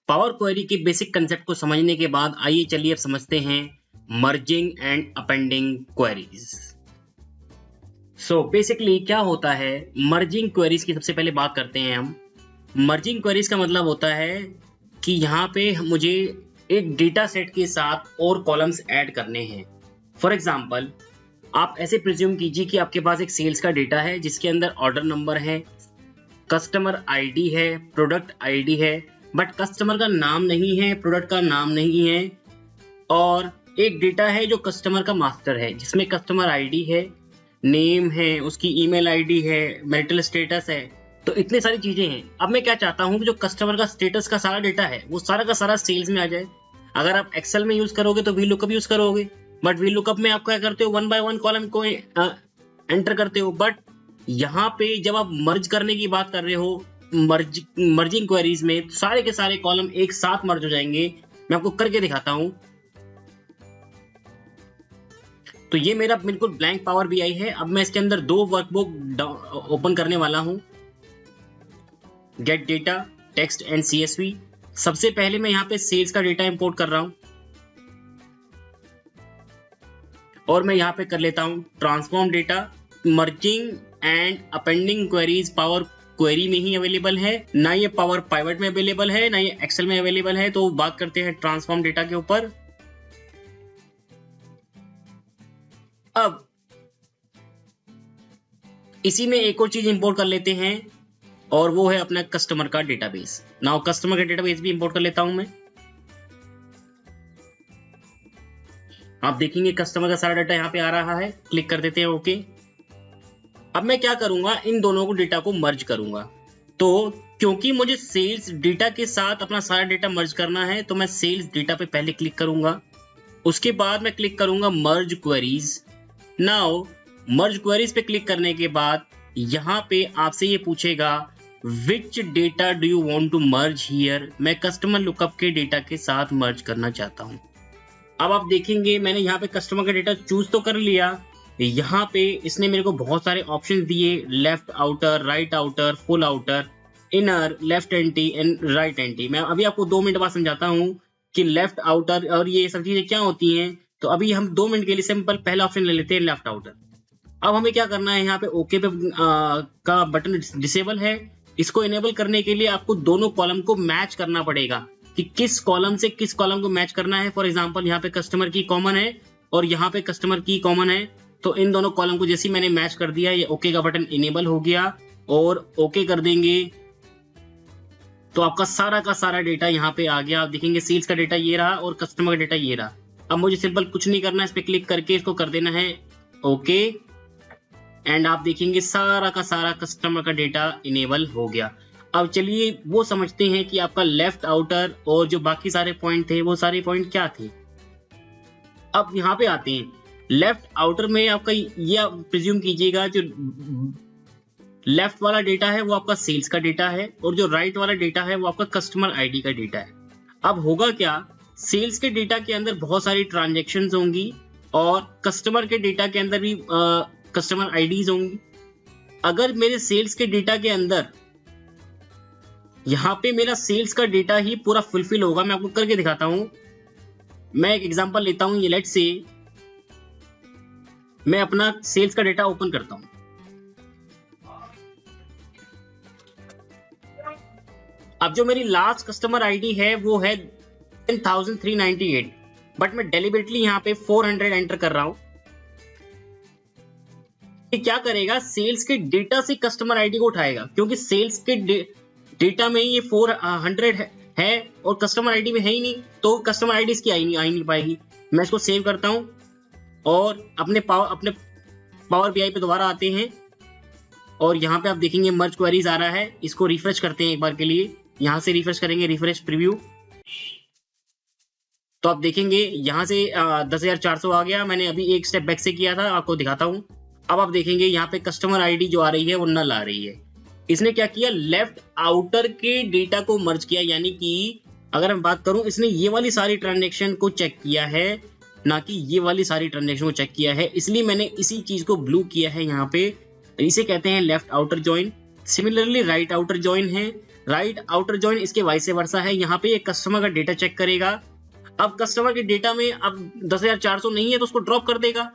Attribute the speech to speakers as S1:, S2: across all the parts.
S1: Power query के basic concept को समझने के बाद आइए चलिए अब समझते हैं merging and appending queries. So basically क्या होता है मर्जिंग क्वेरीज की सबसे पहले बात करते हैं हम। मर्जिंग क्वेरीज का मतलब होता है कि यहाँ पे मुझे एक डेटा सेट के साथ और कॉलम्स ऐड करने हैं। फॉर एग्जाम्पल आप ऐसे प्रिज्यूम कीजिए कि आपके पास एक सेल्स का डेटा है जिसके अंदर ऑर्डर नंबर है, कस्टमर आईडी है, प्रोडक्ट आईडी है, बट कस्टमर का नाम नहीं है, प्रोडक्ट का नाम नहीं है, और एक डेटा है जो कस्टमर का मास्टर है जिसमें कस्टमर आईडी है, नेम है, उसकी ईमेल आईडी है, मैरिटल स्टेटस है। तो इतनी सारी चीजें हैं। अब मैं क्या चाहता हूँ कि जो कस्टमर का स्टेटस का सारा डेटा है वो सारा का सारा सेल्स में आ जाए। अगर आप एक्सेल में यूज करोगे तो वी लुकअप यूज करोगे, बट वी लुकअप में आप क्या करते हो, 1 by 1 कॉलम को एंटर करते हो। बट यहाँ पे जब आप मर्ज करने की बात कर रहे हो मर्जिंग क्वेरीज में, सारे के सारे कॉलम एक साथ मर्ज हो जाएंगे। मैं आपको करके दिखाता हूं। तो ये मेरा बिल्कुल ब्लैंक पावर बीआई है। अब मैं इसके अंदर 2 वर्कबुक ओपन करने वाला हूं, gate data, text and CSV. सबसे पहले मैं यहाँ पे सेल्स का डेटा इंपोर्ट कर रहा हूं और मैं यहाँ पे कर लेता हूं transform data. Merging and appending queries power query में ही अवेलेबल है, ना ये पावर पाइवट में अवेलेबल है, ना ये एक्सेल में अवेलेबल है। तो बात करते हैं ट्रांसफॉर्म डेटा के ऊपर। अब इसी में एक और चीज इंपोर्ट कर लेते हैं और वो है अपना कस्टमर का डेटाबेस। नाउ कस्टमर का डेटाबेस भी इंपोर्ट कर लेता हूं मैं। आप देखेंगे कस्टमर का सारा डाटा यहाँ पे आ रहा है। क्लिक कर देते हैं ओके। अब मैं क्या करूंगा, इन दोनों को डेटा को मर्ज करूंगा। तो क्योंकि मुझे सेल्स डेटा के साथ अपना सारा डेटा मर्ज करना है तो मैं सेल्स डेटा पे पहले क्लिक करूंगा। उसके बाद मैं क्लिक करूंगा merge queries. Now merge queries पे क्लिक करने के बाद यहाँ पे आपसे ये पूछेगा which data do you want to merge here. मैं कस्टमर लुकअप के डेटा के साथ मर्ज करना चाहता हूँ। अब आप देखेंगे मैंने यहाँ पे कस्टमर का डेटा चूज तो कर लिया। यहाँ पे इसने मेरे को बहुत सारे ऑप्शन दिए, left outer, right outer, full outer, inner, left anti and right anti. मैं अभी आपको 2 मिनट बाद समझाता हूँ कि लेफ्ट आउटर और ये सब चीजें क्या होती हैं। तो अभी हम 2 मिनट के लिए सिंपल पहला ऑप्शन ले लेते हैं, लेफ्ट आउटर। अब हमें क्या करना है, यहाँ पे ओके पे का बटन डिसेबल है। इसको इनेबल करने के लिए आपको दोनों कॉलम को मैच करना पड़ेगा कि किस कॉलम से किस कॉलम को मैच करना है। फॉर एग्जाम्पल यहाँ पे कस्टमर की कॉमन है और यहाँ पे कस्टमर की कॉमन है। तो इन दोनों कॉलम को जैसे मैंने मैच कर दिया, ये ओके का बटन इनेबल हो गया और ओके कर देंगे तो आपका सारा का सारा डेटा यहाँ पे आ गया। आप देखेंगे सेल्स का डेटा ये रहा और कस्टमर का डेटा ये रहा। अब मुझे सिंपल कुछ नहीं करना है, इस पे क्लिक करके इसको कर देना है ओके एंड आप देखेंगे सारा का सारा कस्टमर का डेटा इनेबल हो गया। अब चलिए वो समझते हैं कि आपका लेफ्ट आउटर और जो बाकी सारे पॉइंट थे वो सारे पॉइंट क्या थे। अब यहाँ पे आते हैं। लेफ्ट आउटर में आपका ये आप प्रिज्यूम कीजिएगा जो लेफ्ट वाला डेटा है वो आपका सेल्स का डेटा है और जो राइट वाला डेटा है वो आपका कस्टमर आईडी का डेटा है। अब होगा क्या, सेल्स के डेटा के अंदर बहुत सारी ट्रांजैक्शंस होंगी और कस्टमर के डेटा के अंदर भी कस्टमर आईडीज होंगी। अगर मेरे सेल्स के डेटा के अंदर यहाँ पे मेरा सेल्स का डेटा ही पूरा फुलफिल होगा, मैं आपको करके दिखाता हूं। मैं एक एग्जांपल लेता हूं, ये लेट्स से मैं अपना सेल्स का डेटा ओपन करता हूं। अब जो मेरी लास्ट कस्टमर आईडी है वो है 10,398, बट मैं डेलिबरेटली यहाँ पे 400 एंटर कर रहा हूं। ये क्या करेगा, सेल्स के डेटा से कस्टमर आईडी को उठाएगा क्योंकि सेल्स के डेटा में ये 400 है और कस्टमर आईडी में है ही नहीं, तो कस्टमर आईडी इसकी आ ही नहीं पाएगी। मैं इसको सेव करता हूं और अपने पावर बीआई पे दोबारा आते हैं और यहाँ पे आप देखेंगे मर्ज क्वेरीज आ रहा है। इसको रिफ्रेश करते हैं एक बार के लिए, यहाँ से रिफ्रेश करेंगे, रिफ्रेश प्रीव्यू। तो आप देखेंगे यहाँ से 10,400 आ गया। मैंने अभी एक स्टेप बैक से किया था, आपको दिखाता हूँ। अब आप देखेंगे यहाँ पे कस्टमर आईडी जो आ रही है वो नल आ रही है। इसने क्या किया, लेफ्ट आउटर के डेटा को मर्ज किया, यानी कि अगर मैं बात करूं इसने ये वाली सारी ट्रांजैक्शन को चेक किया है, ना कि ये वाली सारी ट्रांजैक्शन को चेक किया है। इसलिए मैंने इसी चीज को ब्लू किया है यहाँ पे। इसे कहते हैं left outer join. Similarly right outer join है। राइट आउटर जॉइन इसके वाइस वर्सा है। यहाँ पे ये कस्टमर का डेटा चेक करेगा। अब कस्टमर के डेटा में अब 10,400 नहीं है तो उसको ड्रॉप कर देगा।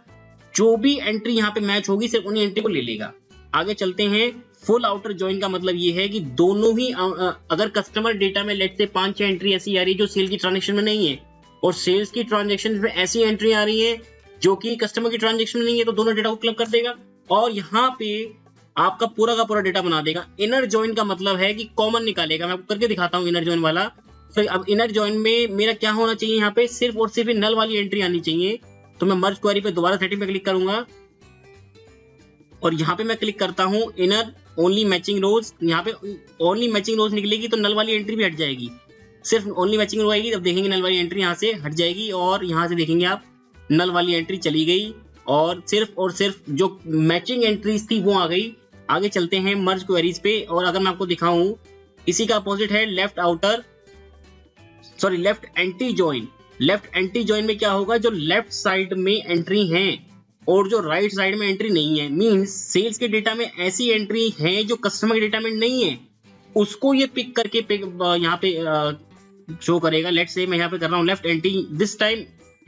S1: जो भी एंट्री यहाँ पे मैच होगी सिर्फ उन्हीं एंट्री को ले लेगा। आगे चलते हैं। फुल आउटर जॉइन का मतलब ये है कि दोनों ही अगर कस्टमर डेटा में लेट से 5-6 एंट्री ऐसी आ रही है जो सेल की ट्रांजेक्शन में नहीं है और सेल्स की ट्रांजेक्शन में ऐसी एंट्री आ रही है जो कि कस्टमर की ट्रांजेक्शन में नहीं है, तो दोनों डेटा को क्लब कर देगा और यहाँ पे आपका पूरा का पूरा डेटा बना देगा। इनर जॉइन का मतलब है कि कॉमन निकालेगा। मैं आपको करके दिखाता हूँ इनर जॉइन वाला। तो अब इनर जॉइन में मेरा क्या होना चाहिए, यहाँ पे सिर्फ और सिर्फ नल वाली एंट्री आनी चाहिए। तो मैं मर्ज क्वेरी पे दोबारा सेटिंग पे क्लिक करूंगा और यहाँ पे मैं क्लिक करता हूँ इनर ओनली मैचिंग रोज। यहाँ पे ओनली मैचिंग रोज निकलेगी तो नल वाली एंट्री भी हट जाएगी। सिर्फ ओनली मैचिंग रो आएगी, तब देखेंगे नल वाली एंट्री यहाँ से हट जाएगी और यहाँ से देखेंगे आप नल वाली एंट्री चली गई और सिर्फ जो मैचिंग एंट्रीज थी वो आ गई। आगे चलते हैं मर्ज क्वेरीज पे और अगर मैं आपको दिखाऊं इसी का अपोजिट है left anti join. Left anti join में क्या होगा, जो लेफ्ट साइड में एंट्री है और जो राइट साइड में एंट्री नहीं है, मींस सेल्स के डेटा में ऐसी एंट्री है जो कस्टमर के डेटा में नहीं है, उसको ये पिक करके यहाँ पे शो करेगा। लेट्स से मैं यहाँ पे कर रहा हूँ लेफ्ट एंटी, दिस टाइम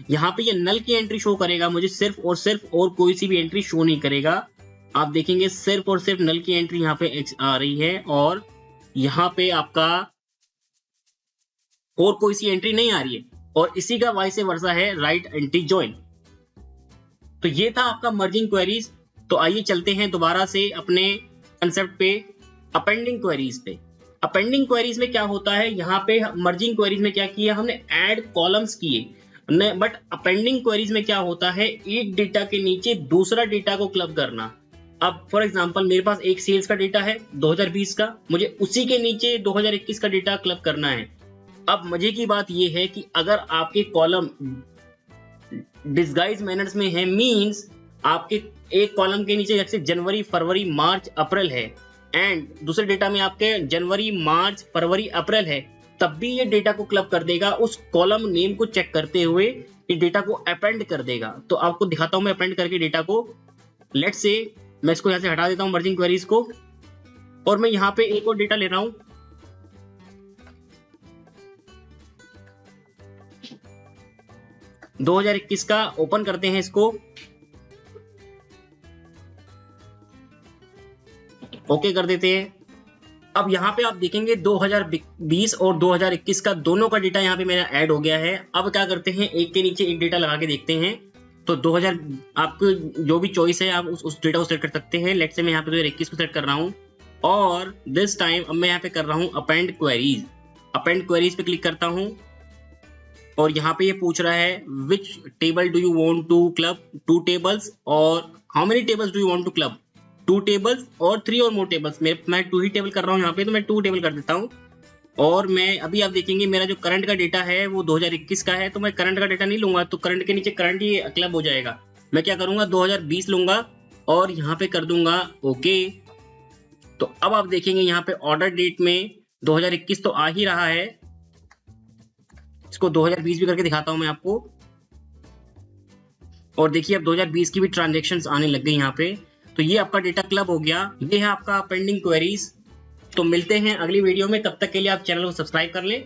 S1: यहाँ पे ये नल की एंट्री शो करेगा मुझे सिर्फ और कोई सी भी एंट्री शो नहीं करेगा। आप देखेंगे सिर्फ और सिर्फ नल की एंट्री यहाँ पे आ रही है और यहाँ पे आपका और कोई सी एंट्री नहीं आ रही है और इसी का वाइस वर्सा है राइट एंटी जॉइन। तो ये था आपका मर्जिंग क्वेरीज। तो आइए चलते हैं दोबारा से अपने कंसेप्ट पे, अपेंडिंग क्वेरीज पे। अपेंडिंग क्वेरीज में क्या होता है, यहाँ पे मर्जिंग क्वेरीज में क्या किया हमने, ऐड कॉलम्स किए, बट अपेंडिंग क्वेरीज में क्या होता है, एक डेटा के नीचे दूसरा डेटा को क्लब करना। अब फॉर एग्जांपल मेरे पास एक सेल्स का डेटा है 2020 का, मुझे उसी के नीचे 2021 का डेटा क्लब करना है। अब मजे की बात यह है कि अगर आपके कॉलम डिस्गाइज मैनर्स में है, मींस आपके एक कॉलम के नीचे जैसे जनवरी, फरवरी, मार्च, अप्रैल है एंड दूसरे डेटा में आपके जनवरी, मार्च, फरवरी, अप्रैल है, तब भी ये डेटा को क्लब कर देगा। उस कॉलम नेम को चेक करते हुए ये डेटा को अपेंड कर देगा। तो आपको दिखाता हूं मैं अपेंड करके डेटा को। लेट्स से मैं इसको यहां से हटा देता हूं मर्जिंग क्वेरीज को और मैं यहां पे एक और डेटा ले रहा हूं। दो 2021 का ओपन करते हैं इसको, ओके कर देते हैं। अब यहाँ पे आप देखेंगे 2020 और 2021 का दोनों का डेटा यहाँ पे मेरा ऐड हो गया है। अब क्या करते हैं, एक के नीचे एक डेटा लगा के देखते हैं। तो 2000 आपको जो भी चॉइस है आप उस डेटा को सेलेक्ट कर सकते हैं। लेट्स से मैं यहाँ पे 2021 को सेलेक्ट कर रहा हूँ और दिस टाइम अब मैं यहाँ पे कर रहा हूँ अपेंड क्वेरीज। अपेंड क्वेरीज पे क्लिक करता हूँ और यहाँ पे ये पूछ रहा है which table do you want to club, 2 tables और how many tables do you want to club, 2 tables और 3 और मोर टेबल्स। मैं 2 ही टेबल कर रहा हूँ यहाँ पे, तो मैं 2 टेबल कर देता हूँ। और मैं अभी आप देखेंगे मेरा जो करंट का डेटा है वो 2021 का है, तो मैं करंट का डेटा नहीं लूंगा, तो करंट के नीचे करंट ही क्लब हो जाएगा। मैं क्या करूंगा 2020 लूंगा और यहाँ पे कर दूंगा ओके। तो अब आप देखेंगे यहाँ पे ऑर्डर डेट में 2021 तो आ ही रहा है, इसको 2020 भी करके दिखाता हूं मैं आपको। और देखिए अब 2020 की भी ट्रांजेक्शन्स आने लग गई यहाँ पे। तो ये आपका डेटा क्लब हो गया। ये है आपका पेंडिंग क्वेरीज। तो मिलते हैं अगली वीडियो में, तब तक के लिए आप चैनल को सब्सक्राइब कर लें।